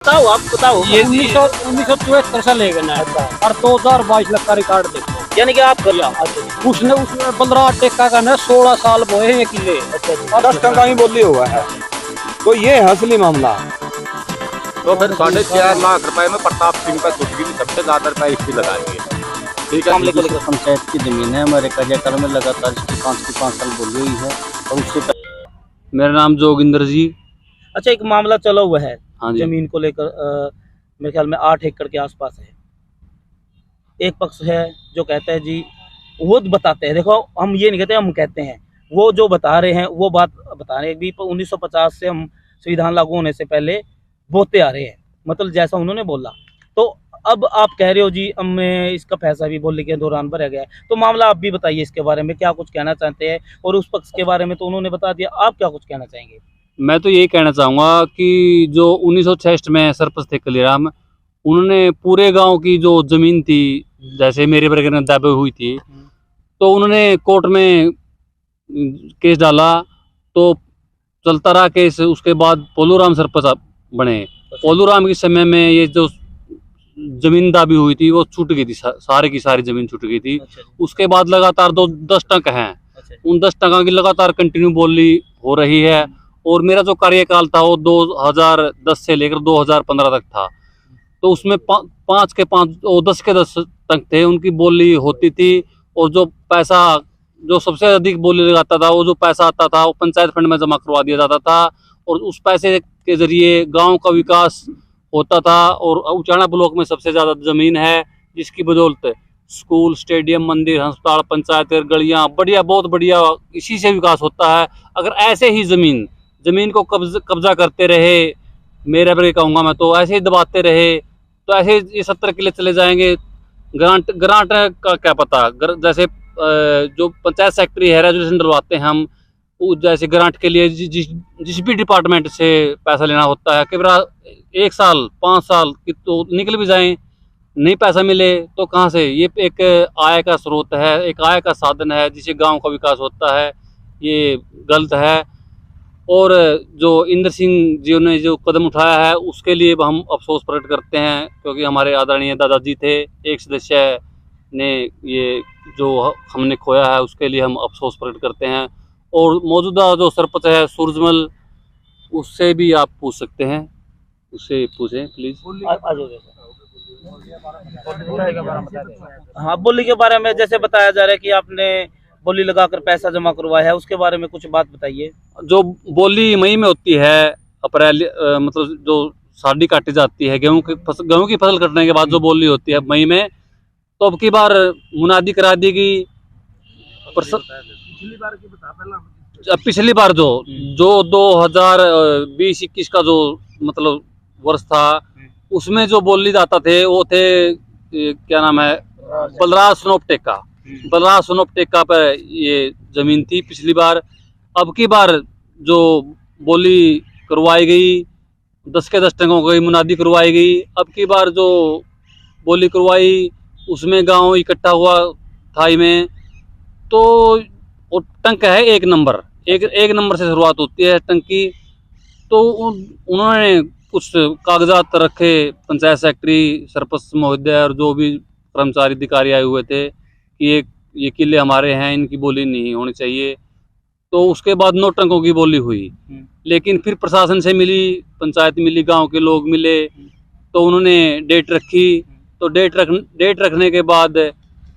बताओ, आप बताओ। ये 1974 से लेकर ना और 2022 तक का रिकॉर्ड देखो, यानी कि आप उसने बलराज टेक्का का ना 16 साल बोए हैं किले। 10 टका ही बोली हुआ है, तो ये है असली मामला। तो फिर 4.5 लाख रुपए में प्रताप सिंह का कुछ भी सबसे ज्यादा रुपए इसी लगा दिए। ठीक है, मामले को लेकर पंचायत की जमीन है हमारे काजाकर में, लगातार इसकी 5 साल बोली हुई है। और उससे मेरा नाम जोगिंदर जी। अच्छा, एक मामला चला हुआ है हाँ जी। जमीन को लेकर, मेरे ख्याल में 8 एकड़ के आसपास है। एक पक्ष है जो कहता है जी, वो बताते हैं, देखो हम ये नहीं कहते, हम कहते हैं, वो जो बता रहे हैं वो बात बता रहे हैं भी 1950 से हम संविधान लागू होने से पहले बोते आ रहे हैं, मतलब जैसा उन्होंने बोला। तो अब आप कह रहे हो जी अब मैं इसका पैसा भी बोलने के दौरान भरा गया है, तो मामला आप भी बताइए इसके बारे में, क्या कुछ कहना चाहते हैं। और उस पक्ष के बारे में तो उन्होंने बता दिया, आप क्या कुछ कहना चाहेंगे। मैं तो यही कहना चाहूँगा कि जो 1966 में सरपंच थे कलीराम, उन्होंने पूरे गांव की जो जमीन थी, जैसे मेरे बरगर में दावे हुई थी, तो उन्होंने कोर्ट में केस डाला, तो चलता रहा केस। उसके बाद पोलूराम सरपंच बने। पोलूराम के समय में ये जो जमीन दाबी हुई थी वो छूट गई थी, सारे की सारी जमीन छूट गई थी। उसके बाद लगातार 10 टक हैं, उन 10 टका की लगातार कंटिन्यू बोली हो रही है। और मेरा जो कार्यकाल था वो 2010 से लेकर 2015 तक था, तो उसमें 5 के 5 और 10 के 10 तक थे, उनकी बोली होती थी। और जो पैसा, जो सबसे अधिक बोली लगाता था, वो जो पैसा आता था वो पंचायत फंड में जमा करवा दिया जाता था, और उस पैसे के जरिए गांव का विकास होता था। और उचाना ब्लॉक में सबसे ज़्यादा ज़मीन है, जिसकी बदौलत स्कूल, स्टेडियम, मंदिर, अस्पताल, पंचायत, गलियाँ, बढ़िया, बहुत बढ़िया, इसी से विकास होता है। अगर ऐसे ही ज़मीन को कब्जा करते रहे, मेरे बरे कहूँगा मैं, तो ऐसे ही दबाते रहे, तो ऐसे ये 70 किले चले जाएंगे। ग्रांट का क्या पता, जैसे जो पंचायत सेक्रेटरी है, रेजुलेशन डलवाते हैं हम, जैसे ग्रांट के लिए जिस भी डिपार्टमेंट से पैसा लेना होता है, कई 1 साल 5 साल की तो निकल भी जाएं, नहीं पैसा मिले तो कहाँ से। ये एक आय का स्रोत है, एक आय का साधन है, जिससे गांव का विकास होता है, ये गलत है। और जो इंद्र सिंह जी ने जो कदम उठाया है, उसके लिए हम अफसोस प्रकट करते हैं, क्योंकि हमारे आदरणीय दादाजी थे, एक सदस्य ने ये जो हमने खोया है, उसके लिए हम अफसोस प्रकट करते हैं। और मौजूदा जो सरपंच है सूरजमल, उससे भी आप पूछ सकते हैं, उससे पूछें प्लीज। हाँ, बोली के बारे में जैसे बताया जा रहा है कि आपने बोली लगाकर पैसा जमा करवाया है, उसके बारे में कुछ बात बताइए। जो बोली मई में होती है, अप्रैल मतलब जो साड़ी काटी जाती है गेहूं की फसल कटने के बाद जो बोली होती है मई में, तो अब की बार मुनादी करा दी गई। पिछली बार जो 2020-21 का जो मतलब वर्ष था, उसमें जो बोली जाता थे वो थे, क्या नाम है, बलराज सोनोपटेका। बलराज सोनोपटेका पर ये जमीन थी पिछली बार। अब की बार जो बोली करवाई गई, 10 के 10 टंकों की मुनादी करवाई गई। अब की बार जो बोली करवाई, उसमें गांव इकट्ठा हुआ थाई में, तो वो टंक है एक नंबर से शुरुआत होती है टंक की। तो उन्होंने कुछ कागजात रखे, पंचायत सेक्रेटरी, सरपंच महोदय और जो भी कर्मचारी अधिकारी आए हुए थे कि ये किले हमारे हैं, इनकी बोली नहीं होनी चाहिए। तो उसके बाद 9 टंकों की बोली हुई, लेकिन फिर प्रशासन से मिली, पंचायत मिली, गांव के लोग मिले, तो उन्होंने डेट रखी। तो डेट रखने के बाद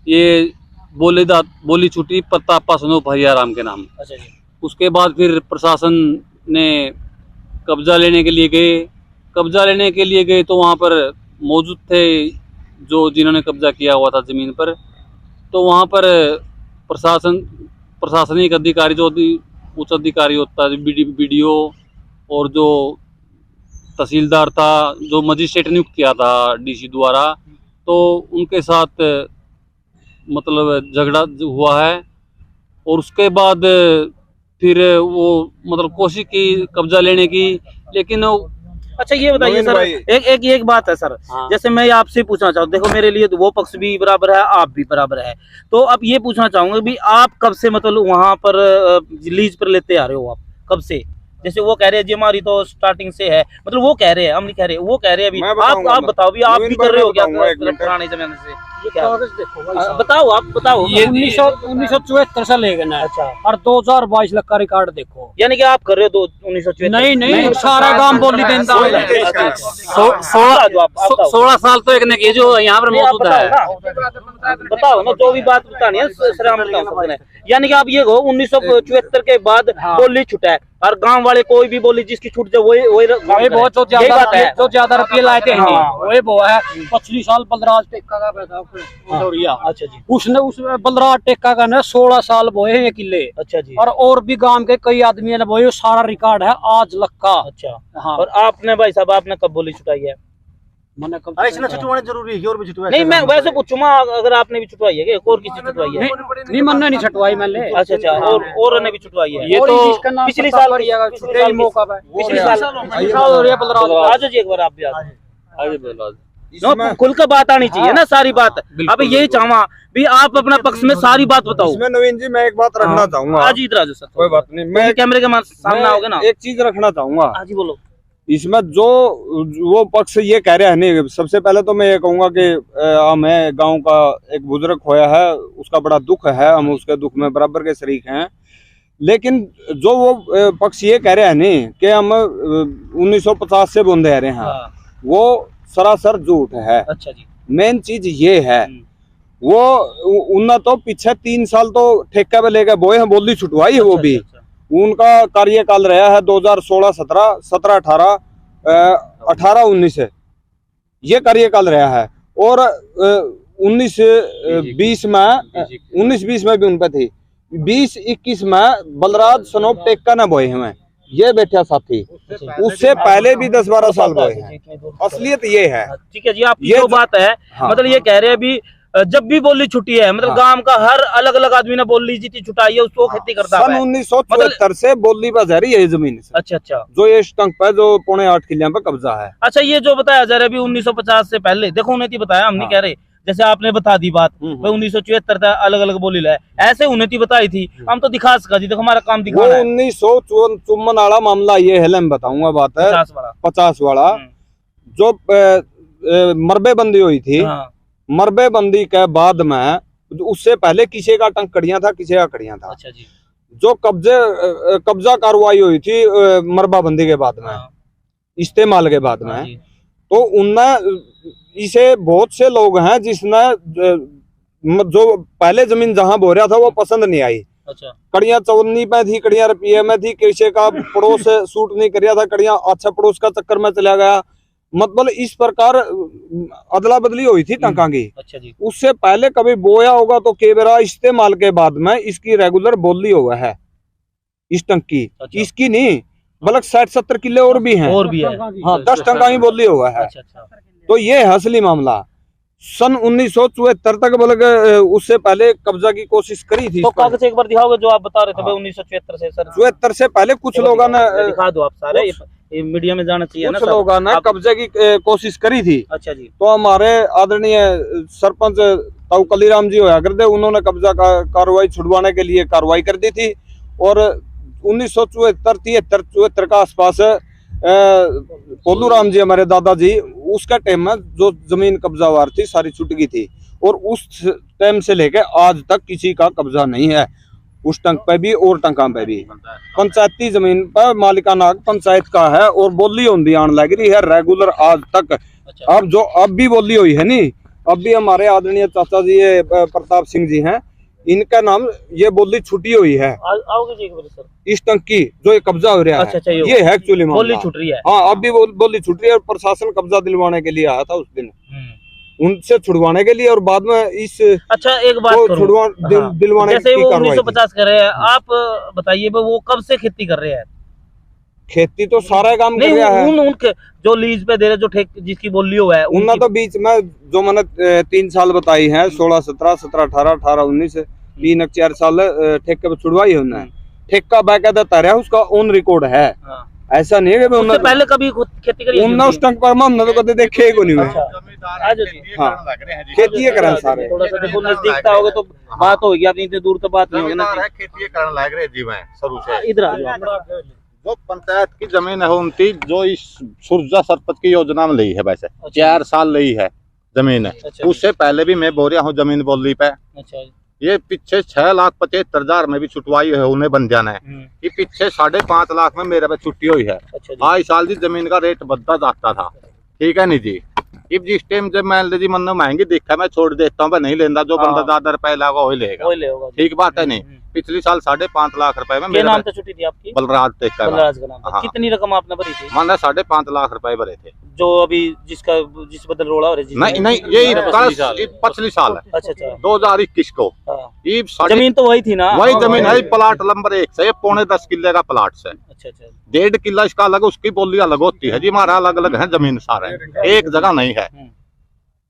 ये बोली छूटी प्रताप स्वरूप भैयाराम के नाम। अच्छा जी। उसके बाद फिर प्रशासन ने कब्जा लेने के लिए गए, तो वहाँ पर मौजूद थे जो जिन्होंने कब्जा किया हुआ था ज़मीन पर। तो वहाँ पर प्रशासनिक अधिकारी, जो उच्च अधिकारी होता है, BDO और जो तहसीलदार था, जो मजिस्ट्रेट नियुक्त किया था DC द्वारा, तो उनके साथ मतलब झगड़ा हुआ है। और उसके बाद फिर वो मतलब कोशिश की कब्जा लेने की, लेकिन अच्छा ये बताइए सर, एक बात है सर। हाँ। जैसे मैं आपसे पूछना चाहूँ, देखो मेरे लिए तो वो पक्ष भी बराबर है, आप भी बराबर है, तो अब ये पूछना चाहूंगा भी आप कब से मतलब वहां पर लीज पर लेते आ रहे हो, आप कब से, जैसे वो कह रहे हैं जी हमारी तो स्टार्टिंग से है, मतलब वो कह रहे हैं, हम नहीं कह रहे, वो कह रहे हैं अभी। मैं आप बताऊंगा, बताओ भी, आप भी कर रहे हो क्या बताऊंगा, एक मिनट। पुराने जमाने से? ये कागज देखो भाई साहब। बताओ, आप बताओ। ये 1974 से लेके ना, अच्छा, और 2022 का रिकॉर्ड देखो। यानी कि आप कर रहे हो 1974? नहीं, सारा काम बोली देता हूँ। 16 साल तो एक ने किए जो यहाँ पर मौजूद है। बताओ ना, जो भी बात बतानी है सर हम बता सकते हैं। यानी कि आप ये कहो 1974 के बाद बोली छुटा है, और गांव वाले कोई भी बोली जिसकी छूट जाए वही बहुत जो ज्यादा रुपये लाए थे वही वो है। पिछली साल बलराज टेक्का का पैसा दौरिया। अच्छा जी, उसने उस बलराज टेक्का का ना 16 साल बोए हैं ये किले। अच्छा जी, और भी गांव के कई आदमी ने बोए, सारा रिकॉर्ड है आज लग का। अच्छा हाँ। और आपने भाई साहब आपने कब बोली छुटाई है? मैंने कब इसने छुटवाने जरूरी है और भी छुटवा। नहीं, मैं वैसे पूछूंगा अगर आपने भी छुटवाई है कि और किसी छुटवाई है? नहीं, मैंने नहीं छटवाई मैंने। अच्छा, और ने भी छुटवाई है? ये तो पिछली साल मौका पे पिछली साल हो रही है बलराज। आ जाओ जी एक बार आप भी आ जाओ। आगे बोलो। नो, खुल कर बात आनी चाहिए ना, सारी बात। अब यही चाहवा भी आप अपना पक्ष में सारी बात बताओ। इसमें नवीन जी मैं एक बात रखना चाहूंगा। आज इधर आ जाओ सर, कोई बात नहीं, मैं कैमरे के सामने आओगे ना। एक चीज रखना चाहूंगा आज ही बोलो। इसमें जो वो पक्ष ये कह रहे हैं नहीं, सबसे पहले तो मैं ये कहूंगा कि हमें गांव का एक बुजुर्ग खोया है, उसका बड़ा दुख है, हम उसके दुख में बराबर के शरीक हैं। लेकिन जो वो पक्ष ये कह रहे हैं नहीं कि हम 1950 से बूंदे रहे हैं, वो सरासर झूठ है। अच्छा जी, मेन चीज ये है, वो उनने तो पीछे 3 साल तो ठेके पे लेके बोए हैं, बोली छुटवाई है वो भी। उनका कार्यकाल रहा है 2016, 17, 17, 18, 18, 19 ये कार्यकाल रहा है। और 19-20 में भी उन पे थी। 20-21 में बलराज सनोप टेक्का ने बोए हैं, ये बैठा साथी, उससे पहले भी 10-12 साल बोए हैं। असलियत ये है। ठीक है जी, आपकी जो बात है, मतलब ये कह रहे हैं भी जब भी बोली छुट्टी है, मतलब गांव का हर अलग अलग आदमी ने बोली जितनी छुटाई है उसको खेती करता है। सन 1974 से बोली बजा रही है जमीन से। अच्छा, जो ये स्टंक पे जो 8.25 किले पे कब्जा है। अच्छा, ये जो बताया जा रहा है अभी 1950 से पहले, देखो उन्हें बताया, हम नहीं कह रहे, जैसे आपने बता दी बात 1974 तक अलग अलग बोली लाए, ऐसे उन्हें बताई थी, हम तो दिखा सका जी, देखो हमारा काम दिखाना है। 1954 वाला मामला ये है, मैं बताऊंगा बात है 50 वाला जो मरबे बंदी हुई थी। मरबे बंदी के बाद में उससे पहले किसी का टंकड़ियां था, किसी का कड़ियां था। अच्छा जी, जो कब्जा कार्रवाई हुई थी मरबा बंदी के बाद में, इस्तेमाल के बाद में, तो उनने इसे बहुत से लोग हैं जिसने जो पहले जमीन जहां बो रहा था वो पसंद नहीं आई। अच्छा, कड़ियां 54 पे थी, कड़ियां रुपये में थी, किसी का पड़ोस सूट नहीं कर रहा था, कड़ियां अच्छा पड़ोस का चक्कर में चला गया, मतलब इस प्रकार अदला बदली हुई थी टंका की। अच्छा जी, उससे पहले कभी बोया होगा तो केवरा इस्तेमाल के बाद में इसकी रेगुलर बोली हुआ है इस टंक की। अच्छा। इसकी नहीं, बल्कि 60-70 किले और भी हैं। और भी है। हाँ, 10 टंका ही बोली हुआ है। अच्छा, तो ये है असली मामला। सन 1974 तक बल्कि उससे पहले कब्जा की कोशिश करी थी। तो कागज एक बार दिखाओगे जो आप बता रहे थे 1974 से सर? 74 से पहले कुछ लोगों ने दिखा दो आप सारे, ये मीडिया में जाना चाहिए ना। कुछ लोगों ने कब्जे की कोशिश करी थी। अच्छा जी, तो हमारे आदरणीय सरपंच ताऊ कलीराम जी होया करते, उन्होंने कब्जा का कार्रवाई छुड़वाने के लिए कार्रवाई कर दी थी। और 1974 का आसपास पोलू राम जी हमारे दादाजी, उसका टाइम में जो जमीन कब्जावार थी सारी छूट गई थी। और उस टाइम से लेके आज तक किसी का कब्जा नहीं है, उस टंक पे भी और टंका पे भी। पंचायती जमीन पर मालिकाना पंचायत का है और बोली होंगी आन लग रही है रेगुलर आज तक। अब जो अब भी बोली हुई है नी, अब भी हमारे आदरणीय चाचा जी ये प्रताप सिंह जी हैं, इनका नाम ये बोली छुटी हुई है। आओगे जी एक बार सर? इस टंक की जो ये कब्जा हो रहा है। अच्छा, ये है एक्चुअली बोली छूट रही है। हाँ, अब भी बोली छूट रही है। और प्रशासन कब्जा दिलवाने के लिए आया था उस दिन, उनसे छुड़वाने के लिए, और बाद में इस अच्छा एक बात दिलवाने जैसे वो 1950 कर रहे हैं, आप बताइए वो कब से खेती कर रहे हैं? खेती तो सारा काम कर रहा है। उनके जो लीज पे दे रहे, जो जिसकी बोली हुआ है, उनने तो बीच में जो मैंने 3 साल बताई है, 16, 17, 17, 18, 18, 19, 3-4 साल ठेके पे छुड़वाई है उन्होंने। ठेका बाकायदा तैयार है, उसका ऑन रिकॉर्ड है। ऐसा नहीं है कि उससे पहले कभी खेती करी उन्होंने उस टंक पर हमने तो कभी देखे ही को नहीं। हाँ, खेती करें सारे। थोड़ा सा देखो नजदीक आओगे तो बात होगी, आप इतनी दूर तो बात नहीं होगी ना। खेती करने लग रहे जी, मैं शुरू से इधर आ जाओ। जो पंचायत की जमीन है उनकी जो इस सुरजा सरपंच की योजना में ली है, वैसे 4 साल ली है जमीन है। अच्छा। उससे पहले भी मैं बोरिया हूँ जमीन बोली पे। अच्छा। ये पीछे 6,75,000 में भी छुटवाई है उन्हें बन जाना है। ये पीछे 5.5 लाख में मेरे पे छुट्टी हुई है। अच्छा जी। आज साल जी जमीन का रेट बढ़ता जाता था, ठीक है नहीं जी। अब जिस टाइम जब मान लीजिए मन महंगी दिखा मैं छोड़ देता हूँ, नहीं लेना, जो बंदा ज्यादा रुपए लगा वही लेगा, वही लेगा। ठीक बात है नहीं। पिछली साल 5.5 लाख रुपए में क्या मेरे नाम पे छुट्टी थी आपकी? बलराज टेक का बलराज का नाम था। हाँ। कितनी रकम आपने भरी थी? मैंने 5.5 लाख रुपए भरे थे। जो अभी जिस बदल रोड़ा हो रही नहीं नहीं, ये पिछली साल है, अच्छा अच्छा। 2021 को। हाँ। ये जमीन तो वही थी ना? वही जमीन है, प्लाट नंबर 1 से 10.25 किले का प्लाट से। अच्छा अच्छा। 1.5 किला इसका अलग, उसकी बोली अलग होती है जी। हमारा अलग अलग है जमीन सारे, एक जगह नहीं है।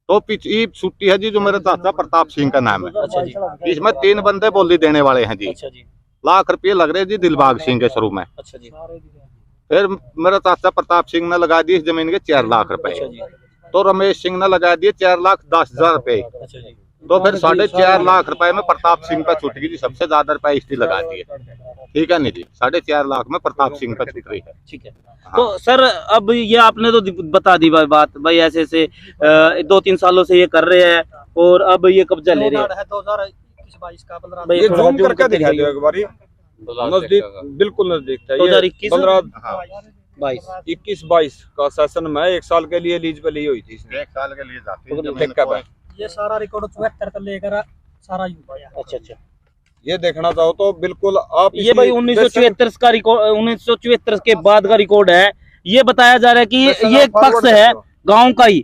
तो पिछली छुट्टी है जी जो मेरे चाचा प्रताप सिंह का नाम है। अच्छा जी। इसमें 3 बंदे बोली देने वाले हैं जी। अच्छा जी। लाख रुपये लग रहे जी दिलबाग सिंह के शुरू में। अच्छा जी। फिर मेरा चाचा प्रताप सिंह ने लगा दिए इस जमीन के 4 लाख रुपए। अच्छा जी। तो रमेश सिंह ने लगा दिए 4,10,000 रुपए। अच्छा जी। तो फिर 4.5 लाख रुपए में प्रताप सिंह पे छूट गई जी। सबसे ज्यादा रुपए इसकी लगा दिए, ठीक है नहीं जी। 4.5 लाख में प्रताप सिंह पे छूट रही है। ठीक है। तो सर अब ये आपने तो बता दी बात भाई, ऐसे ऐसे 2-3 सालों से ये कर रहे हैं और अब ये कब्जा ले रहे हैं। 2021-22 का 15 भाई ये थोड़ा जूम जूम करके करके दिखा दो एक बारी, नजदीक, बिल्कुल नजदीक था। 2021 22 21-22 का सेशन में 1 साल के लिए लीज पे ली हुई थी इसने। 1 साल के लिए जाती है ठेका पे। ये सारा रिकॉर्ड 74 तक लेकर सारा युवा है। अच्छा अच्छा। ये देखना चाहो तो बिल्कुल आप ये भाई 1974 का रिकॉर्ड, 1974 के बाद का रिकॉर्ड है। ये बताया जा रहा है कि ये एक पक्ष है गांव का ही,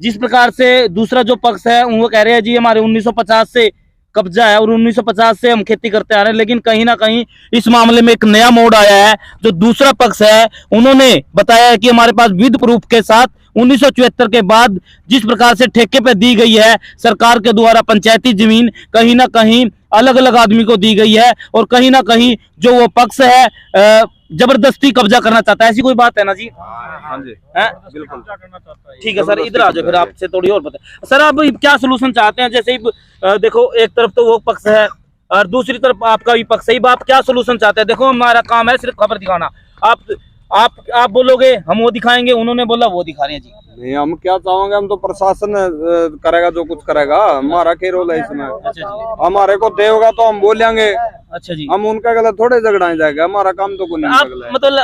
जिस प्रकार से दूसरा जो पक्ष है वो कह रहे हैं जी हमारे 1950 से कब्जा है और 1950 से हम खेती करते आ रहे हैं। लेकिन कहीं ना कहीं इस मामले में एक नया मोड़ आया है। जो दूसरा पक्ष है उन्होंने बताया है कि हमारे पास विद प्रूफ के साथ 1974 के बाद जिस प्रकार से ठेके पे दी गई है सरकार के द्वारा पंचायती जमीन, कहीं ना कहीं अलग अलग आदमी को दी गई है और कहीं ना कहीं जो वो पक्ष है जबरदस्ती कब्जा करना चाहता है। ऐसी कोई बात है ना जी? हाँ जी, है बिल्कुल। ठीक है सर, इधर आ जाओ फिर आपसे थोड़ी और बता। सर आप क्या सोल्यूशन चाहते हैं? जैसे देखो एक तरफ तो वो पक्ष है और दूसरी तरफ आपका भी पक्ष है, आप क्या सोल्यूशन चाहते हैं? देखो हमारा काम है सिर्फ खबर दिखाना। आप बोलोगे हम वो दिखाएंगे, उन्होंने बोला वो दिखा रहे हैं जी। नहीं, हम क्या चाहेंगे, हम तो प्रशासन करेगा जो कुछ करेगा, हमारा क्या रोल है इसमें। अच्छा जी। हमारे को देगा तो हम बोलेंगे, अच्छा जी। हम उनका गलत थोड़े झगड़ाए जाएगा, हमारा काम तो कोई आप नहीं। मतलब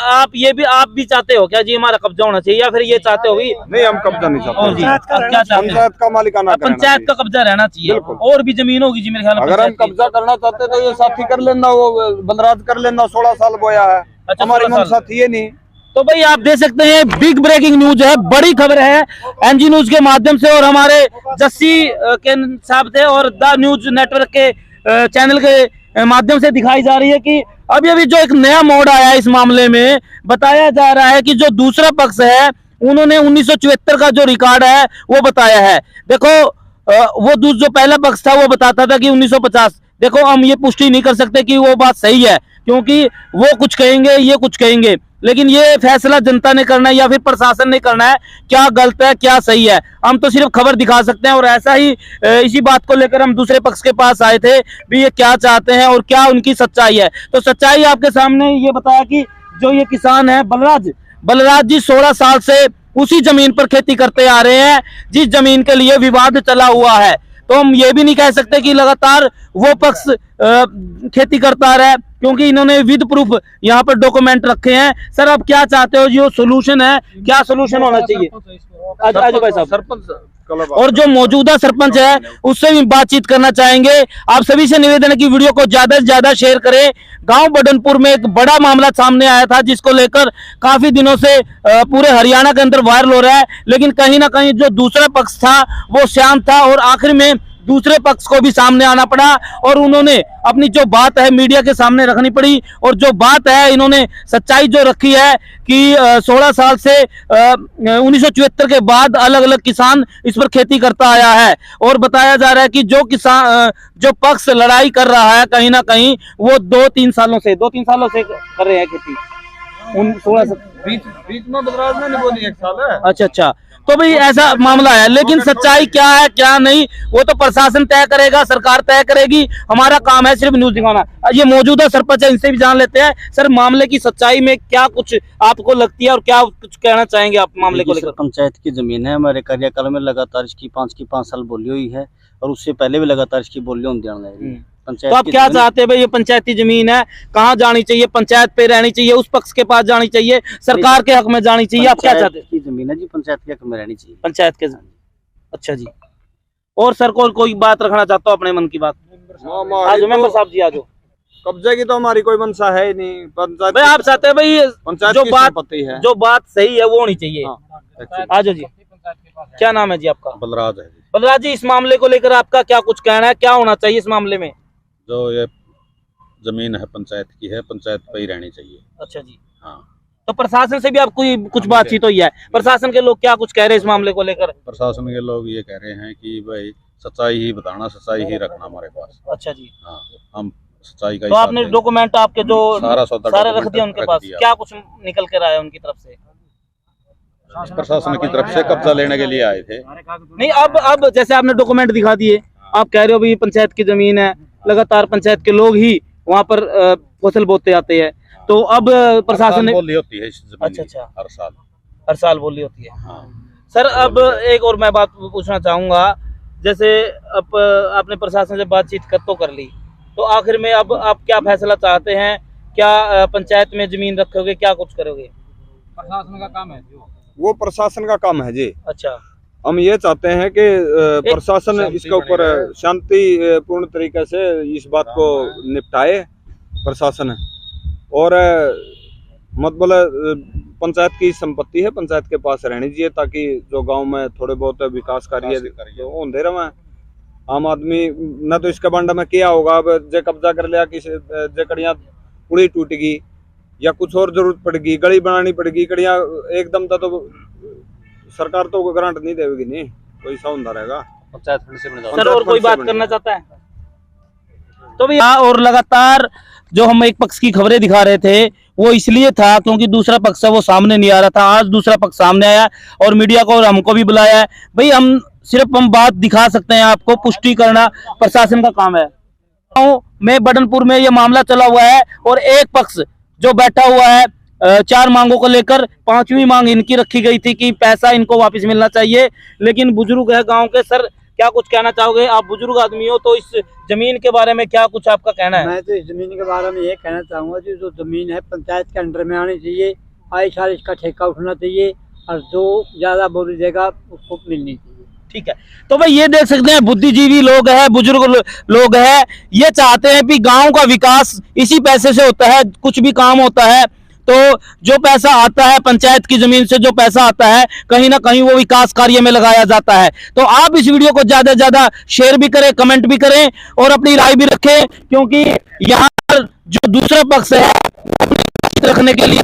आप भी चाहते हो क्या जी हमारा कब्जा होना चाहिए, या फिर ये चाहते हो भी? नहीं, हम कब्जा नहीं और जी चाहते। आप क्या चाहते हैं? पंचायत का मालिकाना करना पंचायत का कब्जा रहना चाहिए। बिल्कुल। और भी जमीन होगी जी मेरे ख्याल में अगर हम पंचायत की। कब्जा करना चाहते तो ये साथी कर लेना, वो बलराज कर लेना, 16 साल बोया है। अच्छा, हमारे 16 मन साल। साथी ये नहीं। तो भाई आप देख सकते हैं बिग ब्रेकिंग न्यूज है, बड़ी खबर है एनजी न्यूज के माध्यम से और हमारे जस्सी के साहब थे और द न्यूज नेटवर्क के चैनल के माध्यम से दिखाई जा रही है कि अभी अभी जो एक नया मोड़ आया है इस मामले में। बताया जा रहा है कि जो दूसरा पक्ष है उन्होंने 1974 का जो रिकॉर्ड है वो बताया है। देखो वो जो पहला पक्ष था वो बताता था कि 1950। देखो हम ये पुष्टि नहीं कर सकते कि वो बात सही है, क्योंकि वो कुछ कहेंगे ये कुछ कहेंगे, लेकिन ये फैसला जनता ने करना है या फिर प्रशासन ने करना है, क्या गलत है क्या सही है। हम तो सिर्फ खबर दिखा सकते हैं और ऐसा ही इसी बात को लेकर हम दूसरे पक्ष के पास आए थे भी ये क्या चाहते हैं और क्या उनकी सच्चाई है। तो सच्चाई आपके सामने ये बताया कि जो ये किसान है बलराज जी 16 साल से उसी जमीन पर खेती करते आ रहे हैं जिस जमीन के लिए विवाद चला हुआ है। तो हम ये भी नहीं कह सकते कि लगातार वो पक्ष खेती करता रहा है, क्योंकि इन्होंने विद प्रूफ यहाँ पर डॉक्यूमेंट रखे हैं। सर आप क्या चाहते हो, जो सोल्यूशन है क्या सोल्यूशन होना चाहिए? आज भाई साहब सरपंच और जो मौजूदा सरपंच है उससे भी बातचीत करना चाहेंगे। आप सभी से निवेदन है कि वीडियो को ज्यादा से ज्यादा शेयर करें। गांव बडनपुर में एक बड़ा मामला सामने आया था जिसको लेकर काफी दिनों से पूरे हरियाणा के अंदर वायरल हो रहा है, लेकिन कहीं ना कहीं जो दूसरा पक्ष था वो शांत था और आखिर में दूसरे पक्ष को भी सामने आना पड़ा और उन्होंने अपनी जो बात है मीडिया के सामने रखनी पड़ी। और जो बात है इन्होंने सच्चाई जो रखी है कि 16 साल से 1974 के बाद अलग अलग किसान इस पर खेती करता आया है। और बताया जा रहा है कि जो किसान जो पक्ष लड़ाई कर रहा है कहीं ना कहीं वो 2-3 सालों से कर रहे हैं खेती। 16 बीच में बलराज ने नहीं बोली 1 साल है। अच्छा, तो भाई ऐसा मामला है, लेकिन सच्चाई क्या है क्या नहीं वो तो प्रशासन तय करेगा, सरकार तय करेगी। हमारा काम है सिर्फ न्यूज दिखाना। ये मौजूदा सरपंच है, इनसे भी जान लेते हैं। सर, मामले की सच्चाई में क्या कुछ आपको लगती है और क्या कुछ कहना चाहेंगे आप मामले को लेकर? पंचायत की जमीन है, हमारे कार्यकाल में लगातार इसकी 5 साल बोली हुई है और उससे पहले भी लगातार इसकी बोली होती है। तो आप क्या चाहते हैं भाई? ये पंचायती जमीन है, कहाँ जानी चाहिए? पंचायत पे रहनी चाहिए, उस पक्ष के पास जानी चाहिए, सरकार के हक में जानी चाहिए? आप क्या चाहते हैं? की जमीन है जी, पंचायत के हक में रहनी चाहिए। पंचायत के। अच्छा जी। और सर कोई बात रखना चाहता हो अपने मन की बात? आज मेंबर साहब जी आज कब्जे की तो हमारी कोई मंशा है ही नहीं। पंचायत भाई आप चाहते हैं भाई पंचायत जो की बात संपत्ति है, जो बात सही है वो होनी चाहिए। आज जी, क्या नाम है जी आपका? बलराज है जी। बलराज जी, इस मामले को लेकर आपका क्या कुछ कहना है? क्या होना चाहिए इस मामले में? जो ये जमीन है पंचायत की है, पंचायत पे ही रहनी चाहिए। अच्छा जी। हाँ, तो प्रशासन से भी आपको कुछ बातचीत हुई है? प्रशासन के लोग क्या कुछ कह रहे हैं इस मामले को लेकर? प्रशासन के लोग ये कह रहे हैं कि भाई सच्चाई ही बताना, सच्चाई ही रखना हमारे पास। अच्छा जी। हाँ, हम सच्चाई का तो आपने डॉक्यूमेंट आपके जो सारे रख दिया उनके पास? क्या कुछ निकल कर आया उनकी तरफ से? प्रशासन की तरफ से कब्जा लेने के लिए आए थे। नहीं, अब जैसे आपने डॉक्यूमेंट दिखा दिए, आप कह रहे हो भाई पंचायत की जमीन है, लगातार पंचायत के लोग ही वहाँ पर फसल बोते आते हैं, तो अब प्रशासन ने बोली होती है इस जमीन अच्छा की, हर साल बोली होती है। हाँ। सर, अब एक और मैं बात पूछना चाहूंगा, जैसे अब आपने प्रशासन से बातचीत कर ली, तो आखिर में अब आप क्या फैसला चाहते हैं? क्या पंचायत में जमीन रखोगे, क्या कुछ करोगे? प्रशासन का काम है वो प्रशासन का काम है जी। अच्छा। हम ये चाहते हैं कि प्रशासन इसके ऊपर शांति पूर्ण तरीके से इस बात को निपटाए प्रशासन, और मतलब पंचायत की संपत्ति है, पंचायत के पास रहनी चाहिए, ताकि जो गांव में थोड़े बहुत विकास कार्य होते रहे। आम आदमी न तो इसके बंड में क्या होगा, अब जे कब्जा कर लिया, किसी जे कड़ियाँ पुड़ी टूटेगी या कुछ और जरूरत पड़ेगी, गली बनानी पड़ेगी, कड़ियाँ एकदम तो सरकार तो ग्रांट नहीं देगी, नहीं कोई सा होता रहेगा। पंचायत फंड से बन जाओ। सर, और कोई बात करना चाहता है तो भी? और लगातार जो हम एक पक्ष की खबरें दिखा रहे थे वो इसलिए था क्योंकि दूसरा पक्ष है वो सामने नहीं आ रहा था। आज दूसरा पक्ष सामने आया और मीडिया को और हमको भी बुलाया है। भाई हम बात दिखा सकते हैं, आपको पुष्टि करना प्रशासन का काम है। मैं बडनपुर में ये मामला चला हुआ है और एक पक्ष जो बैठा हुआ है 4 मांगों को लेकर, 5वीं मांग इनकी रखी गई थी कि पैसा इनको वापस मिलना चाहिए, लेकिन बुजुर्ग है गांव के। सर, क्या कुछ कहना चाहोगे? आप बुजुर्ग आदमी हो, तो इस जमीन के बारे में क्या कुछ आपका कहना है? मैं तो इस जमीन के बारे में ये कहना चाहूंगा कि जो जमीन है पंचायत के अंडर में आनी चाहिए, आए साल इसका ठेका उठना चाहिए और जो ज्यादा बोली देगा उसको मिलनी चाहिए। ठीक है, तो भाई ये देख सकते हैं बुद्धिजीवी लोग हैं, बुजुर्ग लोग हैं, ये चाहते हैं कि गांव का विकास इसी पैसे से होता है। कुछ भी काम होता है तो जो पैसा आता है पंचायत की जमीन से, जो पैसा आता है कहीं ना कहीं वो विकास कार्य में लगाया जाता है। तो आप इस वीडियो को ज्यादा से ज्यादा शेयर भी करें, कमेंट भी करें और अपनी राय भी रखें, क्योंकि यहाँ पर जो दूसरा पक्ष है रखने के लिए